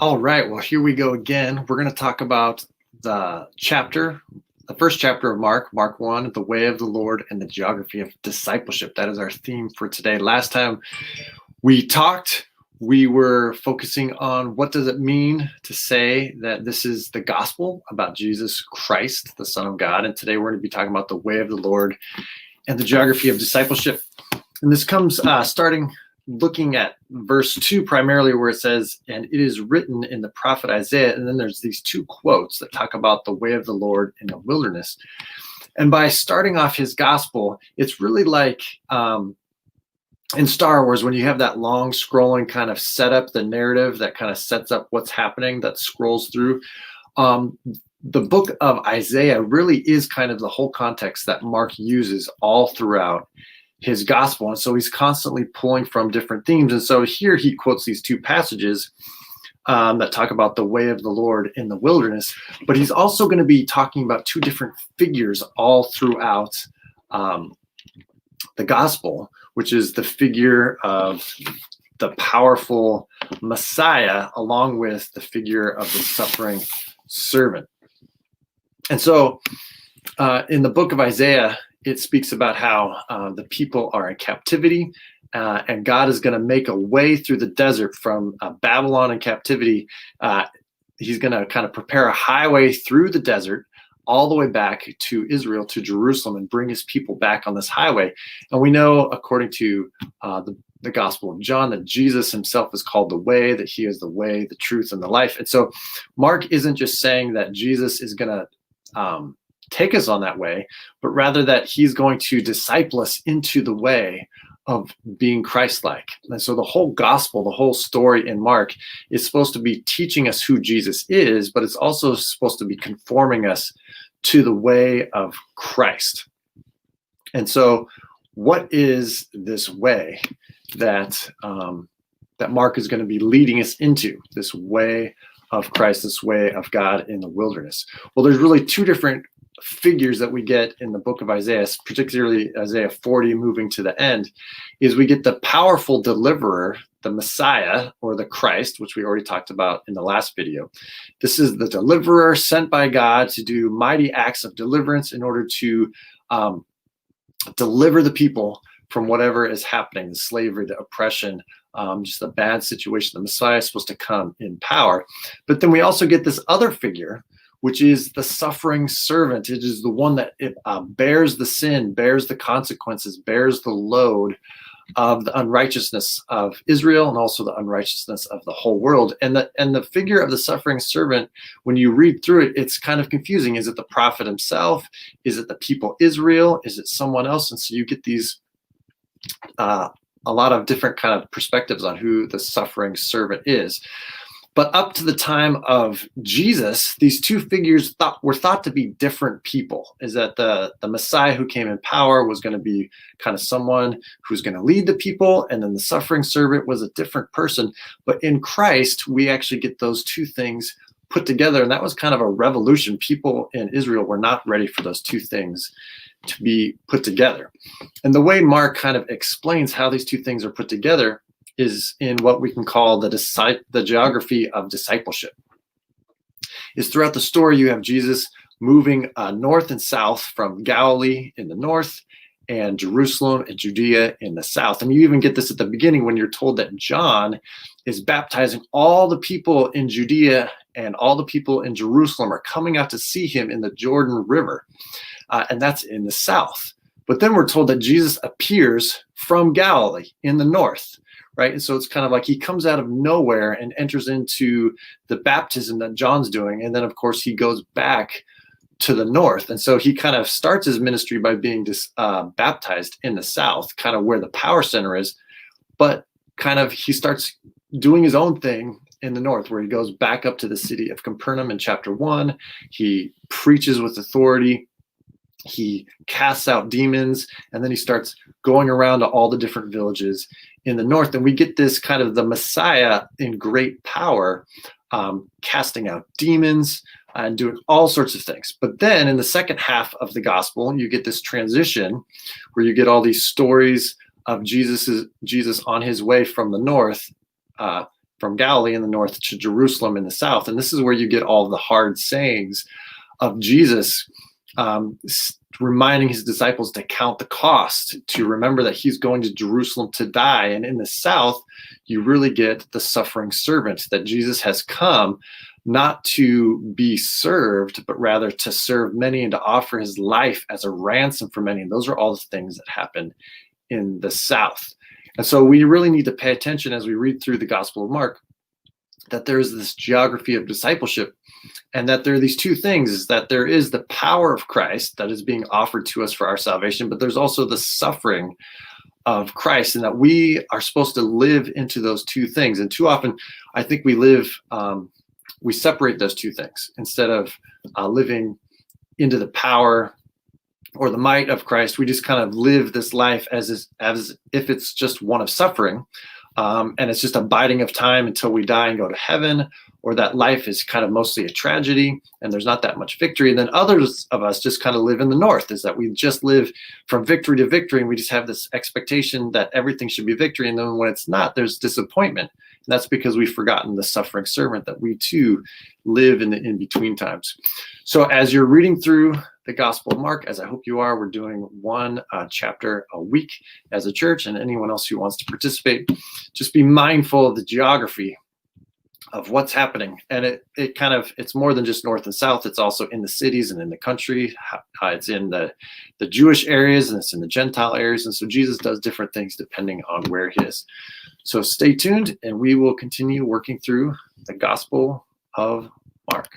All right, well, here we go again. We're going to talk about the first chapter of Mark 1, the way of the Lord and the geography of discipleship. That is our theme for today. Last time we talked, we were focusing on what does it mean to say that this is the gospel about Jesus Christ, the Son of God. And today we're going to be talking about the way of the Lord and the geography of discipleship. And this comes starting looking at verse 2 primarily, where it says, and it is written in the prophet Isaiah. And then there's these two quotes that talk about the way of the Lord in the wilderness. And by starting off his gospel, it's really like in Star Wars, when you have that long scrolling kind of setup, the narrative that kind of sets up what's happening, that scrolls through. The book of Isaiah really is kind of the whole context that Mark uses all throughout his gospel. And so he's constantly pulling from different themes. And so here he quotes these two passages that talk about the way of the Lord in the wilderness, but he's also going to be talking about two different figures all throughout the gospel, which is the figure of the powerful Messiah, along with the figure of the suffering servant. And so in the book of Isaiah, it speaks about how the people are in captivity, and God is going to make a way through the desert from Babylon in captivity. He's going to kind of prepare a highway through the desert all the way back to Israel, to Jerusalem, and bring his people back on this highway. And we know, according to the Gospel of John, that Jesus himself is called the way, that he is the way, the truth, and the life. And so Mark isn't just saying that Jesus is going to take us on that way, but rather that he's going to disciple us into the way of being Christ-like. And so the whole gospel, the whole story in Mark is supposed to be teaching us who Jesus is, but it's also supposed to be conforming us to the way of Christ. And so what is this way that that Mark is going to be leading us into, this way of Christ, this way of God in the wilderness? Well, there's really two different figures that we get in the book of Isaiah, particularly Isaiah 40 moving to the end, is we get the powerful deliverer, the Messiah, or the Christ, which we already talked about in the last video. This is the deliverer sent by God to do mighty acts of deliverance in order to deliver the people from whatever is happening, the slavery, the oppression, just a bad situation. The Messiah is supposed to come in power. But then we also get this other figure, which is the suffering servant. It is the one that bears the sin, bears the consequences, bears the load of the unrighteousness of Israel and also the unrighteousness of the whole world. And the figure of the suffering servant, when you read through it, it's kind of confusing. Is it the prophet himself? Is it the people Israel? Is it someone else? And so you get these a lot of different kind of perspectives on who the suffering servant is. But up to the time of Jesus, these two figures were thought to be different people. Is that the Messiah who came in power was going to be kind of someone who's going to lead the people, and then the suffering servant was a different person. But in Christ, we actually get those two things put together, and that was kind of a revolution. People in Israel were not ready for those two things to be put together. And the way Mark kind of explains how these two things are put together is in what we can call the geography of discipleship. Is throughout the story, you have Jesus moving north and south, from Galilee in the north and Jerusalem and Judea in the south. And you even get this at the beginning when you're told that John is baptizing. All the people in Judea and all the people in Jerusalem are coming out to see him in the Jordan River. And that's in the south. But then we're told that Jesus appears from Galilee in the north. Right. And so it's kind of like he comes out of nowhere and enters into the baptism that John's doing. And then, of course, he goes back to the north. And so he kind of starts his ministry by being baptized in the south, kind of where the power center is. But kind of he starts doing his own thing in the north, where he goes back up to the city of Capernaum in chapter 1. He preaches with authority. He casts out demons, and then he starts going around to all the different villages in the north. And we get this kind of the Messiah in great power, casting out demons and doing all sorts of things. But then in the second half of the gospel, you get this transition where you get all these stories of Jesus on his way from the north from Galilee in the north to Jerusalem in the south. And this is where you get all the hard sayings of Jesus, reminding his disciples to count the cost, to remember that he's going to Jerusalem to die. And in the south, you really get the suffering servant, that Jesus has come not to be served, but rather to serve many and to offer his life as a ransom for many. And those are all the things that happen in the south. And so we really need to pay attention as we read through the Gospel of Mark, that there's this geography of discipleship, and that there are these two things, is that there is the power of Christ that is being offered to us for our salvation, but there's also the suffering of Christ, and that we are supposed to live into those two things. And too often, I think we separate those two things instead of living into the power or the might of Christ. We just kind of live this life as if it's just one of suffering, and it's just a biding of time until we die and go to heaven, or that life is kind of mostly a tragedy and there's not that much victory. And then others of us just kind of live in the north, is that we just live from victory to victory, and we just have this expectation that everything should be victory. And then when it's not, there's disappointment. And that's because we've forgotten the suffering servant, that we too live in the in-between times. So as you're reading through the Gospel of Mark, as I hope you are, we're doing one chapter a week as a church, and anyone else who wants to participate, just be mindful of the geography of what's happening. And it's more than just north and south. It's also in the cities and in the country. It's in the Jewish areas, and it's in the Gentile areas. And so Jesus does different things depending on where he is. So stay tuned, and we will continue working through the Gospel of Mark.